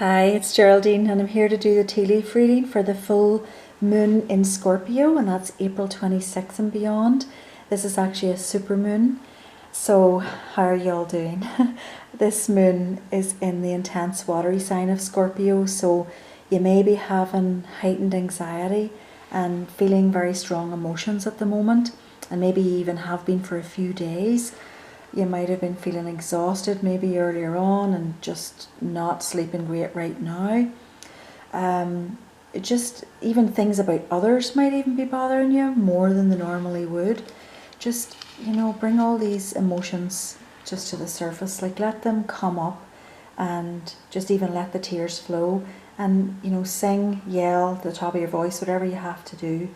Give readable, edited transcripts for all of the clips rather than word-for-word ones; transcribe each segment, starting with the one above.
Hi, it's Geraldine and I'm here to do the tea leaf reading for the full moon in Scorpio, and that's April 26th and beyond. This is actually a super moon. So how are you all doing? This moon is in the intense watery sign of Scorpio, so you may be having heightened anxiety and feeling very strong emotions at the moment, and maybe even have been for a few days. You might have been feeling exhausted maybe earlier on and just not sleeping great right now. Just even things about others might even be bothering you more than they normally would. Just, bring all these emotions just to the surface, like let them come up and just even let the tears flow and, sing, yell at the top of your voice, whatever you have to do,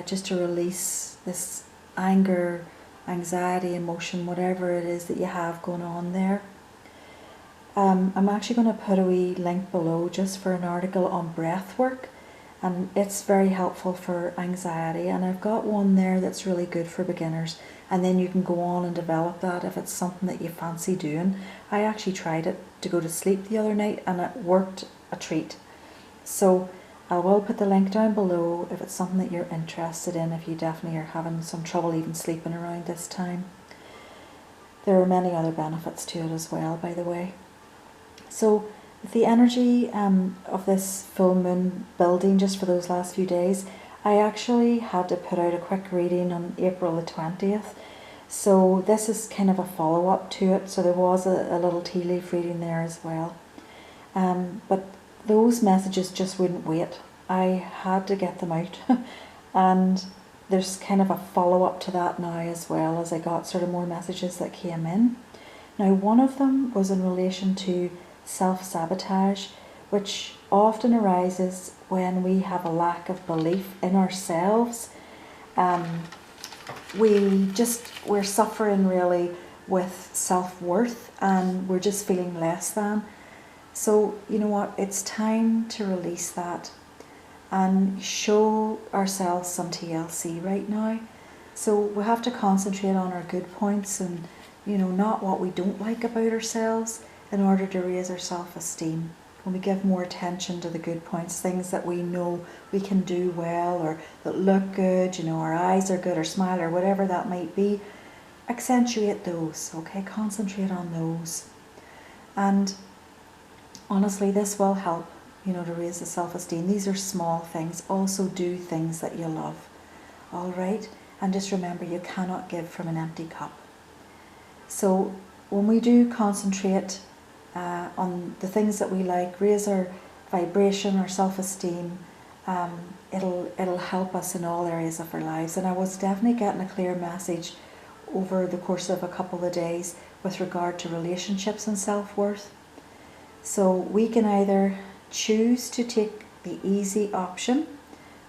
just to release this anger, anxiety, emotion, whatever it is that you have going on there. I'm actually going to put a wee link below just for an article on breath work, and it's very helpful for anxiety, and I've got one there that's really good for beginners, and then you can go on and develop that if it's something that you fancy doing. I actually tried it to go to sleep the other night and it worked a treat. So I will put the link down below if it's something that you're interested in, if you definitely are having some trouble even sleeping around this time. There are many other benefits to it as well, by the way. So the energy of this full moon building just for those last few days, I actually had to put out a quick reading on April the 20th. So this is kind of a follow-up to it. So there was a little tea leaf reading there as well. But those messages just wouldn't wait. I had to get them out. And there's kind of a follow-up to that now as well, as I got sort of more messages that came in. Now, one of them was in relation to self-sabotage, which often arises when we have a lack of belief in ourselves. We're suffering really with self-worth, and we're just feeling less than. So you know what, it's time to release that and show ourselves some TLC right now. So we have to concentrate on our good points and not what we don't like about ourselves, in order to raise our self-esteem. When we give more attention to the good points, things that we know we can do well or that look good, our eyes are good, or smile, or whatever that might be, accentuate those, okay? Concentrate on those. And honestly, this will help, to raise the self-esteem. These are small things. Also do things that you love, all right? And just remember, you cannot give from an empty cup. So when we do concentrate on the things that we like, raise our vibration, our self-esteem, it'll help us in all areas of our lives. And I was definitely getting a clear message over the course of a couple of days with regard to relationships and self-worth. So we can either choose to take the easy option,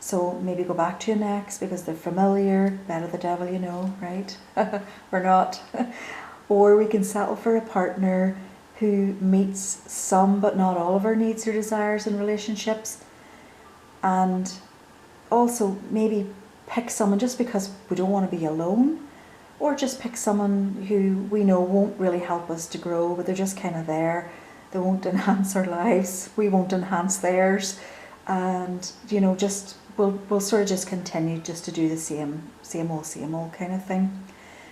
so maybe go back to an ex because they're familiar, better the devil you know, right? Or not. Or we can settle for a partner who meets some but not all of our needs or desires in relationships, and also maybe pick someone just because we don't want to be alone, or just pick someone who we know won't really help us to grow, but they're just kind of there. They won't enhance our lives, we won't enhance theirs, and just we'll sort of just continue just to do the same old kind of thing.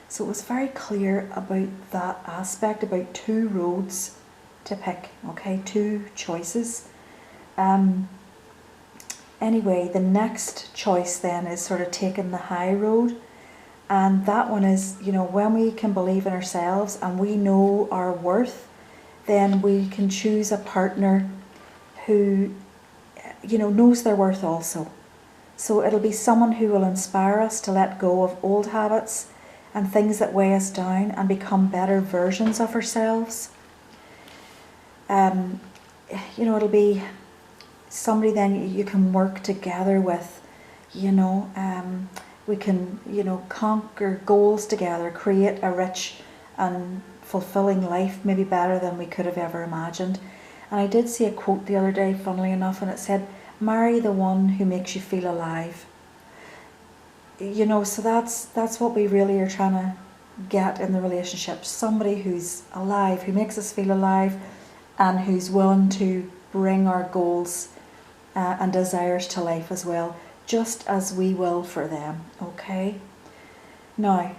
So it was very clear about that aspect, about two roads to pick, okay, two choices. Anyway, the next choice then is sort of taking the high road, and that one is, when we can believe in ourselves and we know our worth, then we can choose a partner who, knows their worth also. So it'll be someone who will inspire us to let go of old habits and things that weigh us down and become better versions of ourselves. It'll be somebody then you can work together with, we can, conquer goals together, create a rich and fulfilling life, maybe better than we could have ever imagined. And I did see a quote the other day, funnily enough, and it said, marry the one who makes you feel alive. So that's what we really are trying to get in the relationship. Somebody who's alive, who makes us feel alive, and who's willing to bring our goals and desires to life as well, just as we will for them, okay? Now,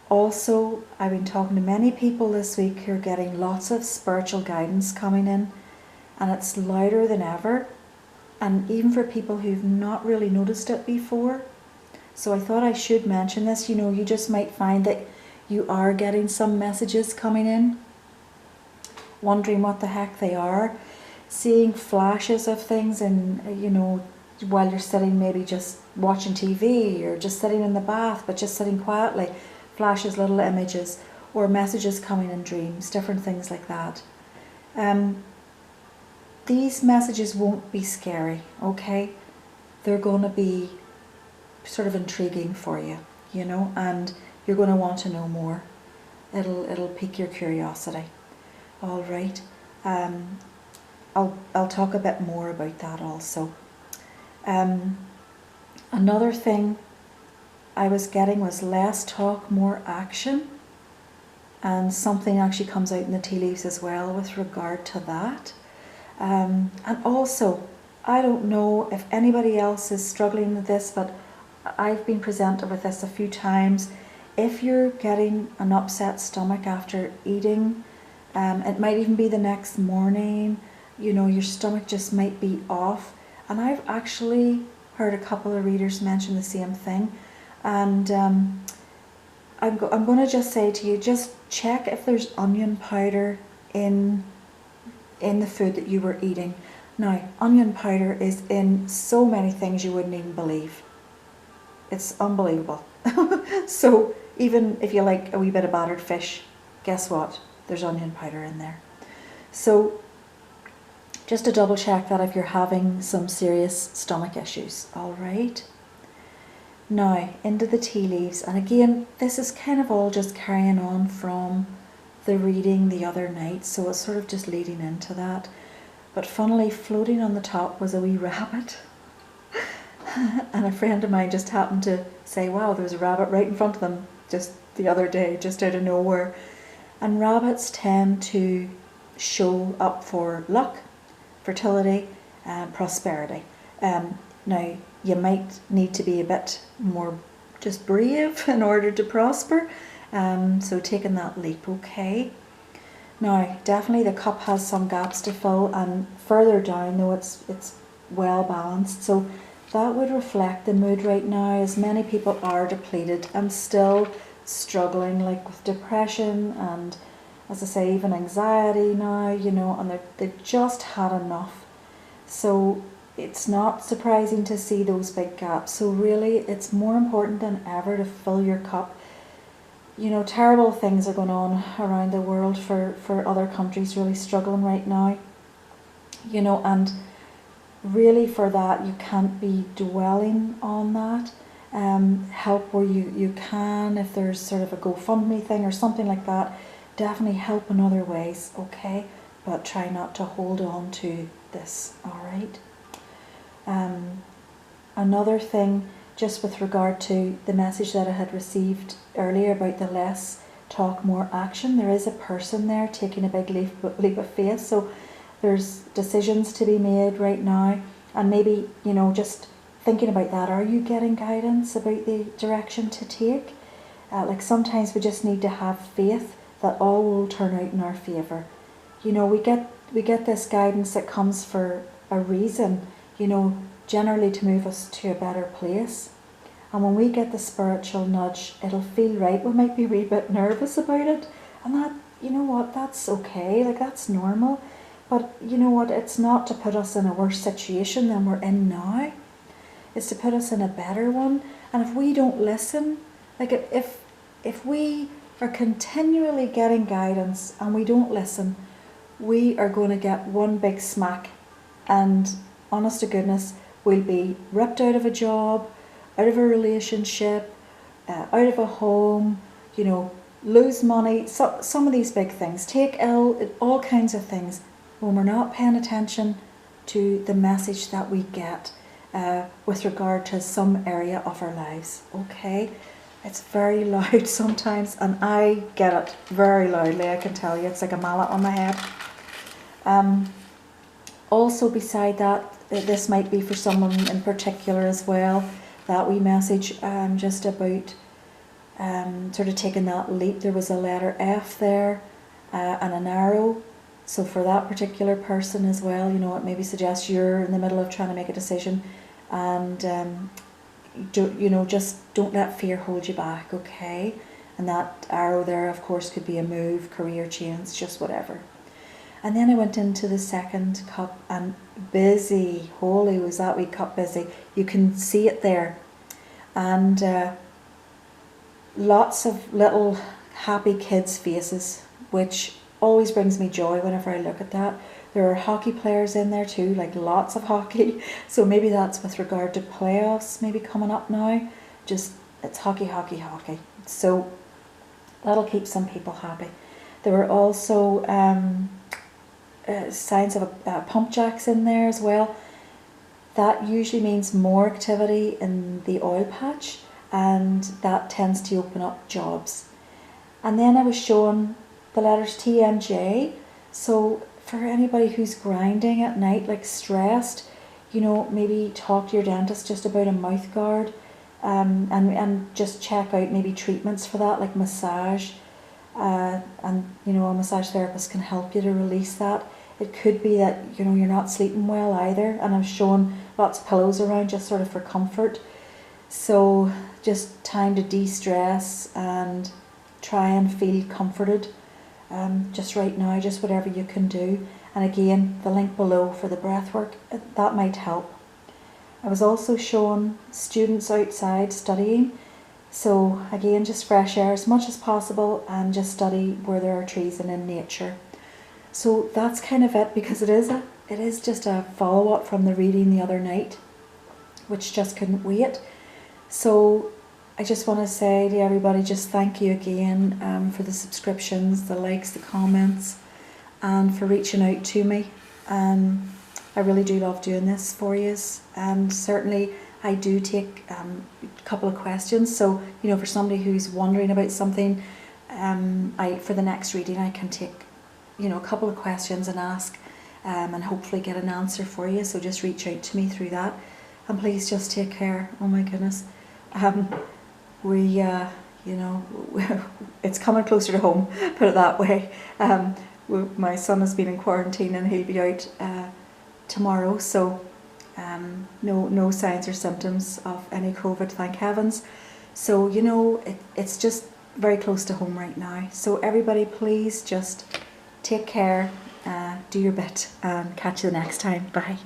also, I've been talking to many people this week who are getting lots of spiritual guidance coming in, and it's louder than ever, and even for people who've not really noticed it before. So I thought I should mention this. You know, you just might find that you are getting some messages coming in, wondering what the heck they are, seeing flashes of things, and you know, while you're sitting maybe just watching TV or just sitting in the bath, but just sitting quietly, flashes, little images, or messages coming in dreams, different things like that. These messages won't be scary, okay? They're going to be sort of intriguing for you, you know, and you're going to want to know more. It'll pique your curiosity. All right. I'll talk a bit more about that also. Another thing I was getting was less talk, more action, and something actually comes out in the tea leaves as well with regard to that. And also, I don't know if anybody else is struggling with this, but I've been presented with this a few times. If you're getting an upset stomach after eating, it might even be the next morning, you know, your stomach just might be off. And I've actually heard a couple of readers mention the same thing. And I'm going to just say to you, just check if there's onion powder in the food that you were eating. Now, onion powder is in so many things you wouldn't even believe. It's unbelievable. So even if you like a wee bit of battered fish, guess what? There's onion powder in there. So just to double check that if you're having some serious stomach issues, all right? Now, into the tea leaves. And again, this is kind of all just carrying on from the reading the other night, so it's sort of just leading into that. But funnily, floating on the top was a wee rabbit. And a friend of mine just happened to say, wow, there was a rabbit right in front of them just the other day, just out of nowhere. And rabbits tend to show up for luck, fertility, and prosperity. Now, you might need to be a bit more just brave in order to prosper. So taking that leap, okay. Now, definitely the cup has some gaps to fill, and further down, though, it's well balanced. So that would reflect the mood right now, as many people are depleted and still struggling, like with depression and, as I say, even anxiety now, you know, and they've just had enough. So it's not surprising to see those big gaps. So really, it's more important than ever to fill your cup. You know, terrible things are going on around the world for other countries really struggling right now. You know, and really for that, you can't be dwelling on that. Help where you can, if there's sort of a GoFundMe thing or something like that, definitely help in other ways, okay? But try not to hold on to this, all right? Another thing, just with regard to the message that I had received earlier about the less talk, more action, there is a person there taking a big leap of faith. So there's decisions to be made right now, and maybe, you know, just thinking about that. Are you getting guidance about the direction to take? Like sometimes we just need to have faith that all will turn out in our favour. You know, we get this guidance that comes for a reason, you know, generally to move us to a better place. And when we get the spiritual nudge, it'll feel right. We might be a wee bit nervous about it, and that, you know what, that's okay, like that's normal. But you know what, it's not to put us in a worse situation than we're in now. It's to put us in a better one. And if we don't listen, like if we are continually getting guidance and we don't listen, we are going to get one big smack, and honest to goodness, we'll be ripped out of a job, out of a relationship, out of a home, you know, lose money, so, some of these big things, take ill, all kinds of things, when we're not paying attention to the message that we get with regard to some area of our lives, okay? It's very loud sometimes, and I get it very loudly, I can tell you. It's like a mallet on my head. Also beside that, this might be for someone in particular as well, that wee message just about sort of taking that leap. There was a letter F there and an arrow. So for that particular person as well, you know, it maybe suggests you're in the middle of trying to make a decision, and just don't let fear hold you back, okay? And that arrow there, of course, could be a move, career change, just whatever. And then I went into the second cup, and busy, holy was that wee cup busy. You can see it there. And lots of little happy kids' faces, which always brings me joy whenever I look at that. There are hockey players in there too, like lots of hockey. So maybe that's with regard to playoffs maybe coming up now. Just, it's hockey, hockey, hockey. So that'll keep some people happy. There were also signs of pump jacks in there as well. That usually means more activity in the oil patch, and that tends to open up jobs. And then I was shown the letters T and J. So for anybody who's grinding at night, like stressed, you know, maybe talk to your dentist just about a mouth guard, and just check out maybe treatments for that, like massage, and you know, a massage therapist can help you to release that. It could be that, you know, you're not sleeping well either, and I've shown lots of pillows around just sort of for comfort. So just time to de-stress and try and feel comforted. Just right now, just whatever you can do. And again, the link below for the breath work, that might help. I was also shown students outside studying. So again, just fresh air as much as possible, and just study where there are trees and in nature. So that's kind of it, because it is just a follow-up from the reading the other night, which just couldn't wait. So I just want to say to everybody, just thank you again for the subscriptions, the likes, the comments, and for reaching out to me. I really do love doing this for you, and certainly I do take a couple of questions. So, you know, for somebody who's wondering about something, for the next reading I can take, you know, a couple of questions and ask, and hopefully get an answer for you. So just reach out to me through that, and please just take care. Oh my goodness. You know, it's coming closer to home, put it that way. My son has been in quarantine, and he'll be out tomorrow, so no signs or symptoms of any COVID, thank heavens. So, you know, it's just very close to home right now. So everybody, please just take care, do your bit, and catch you the next time. Bye.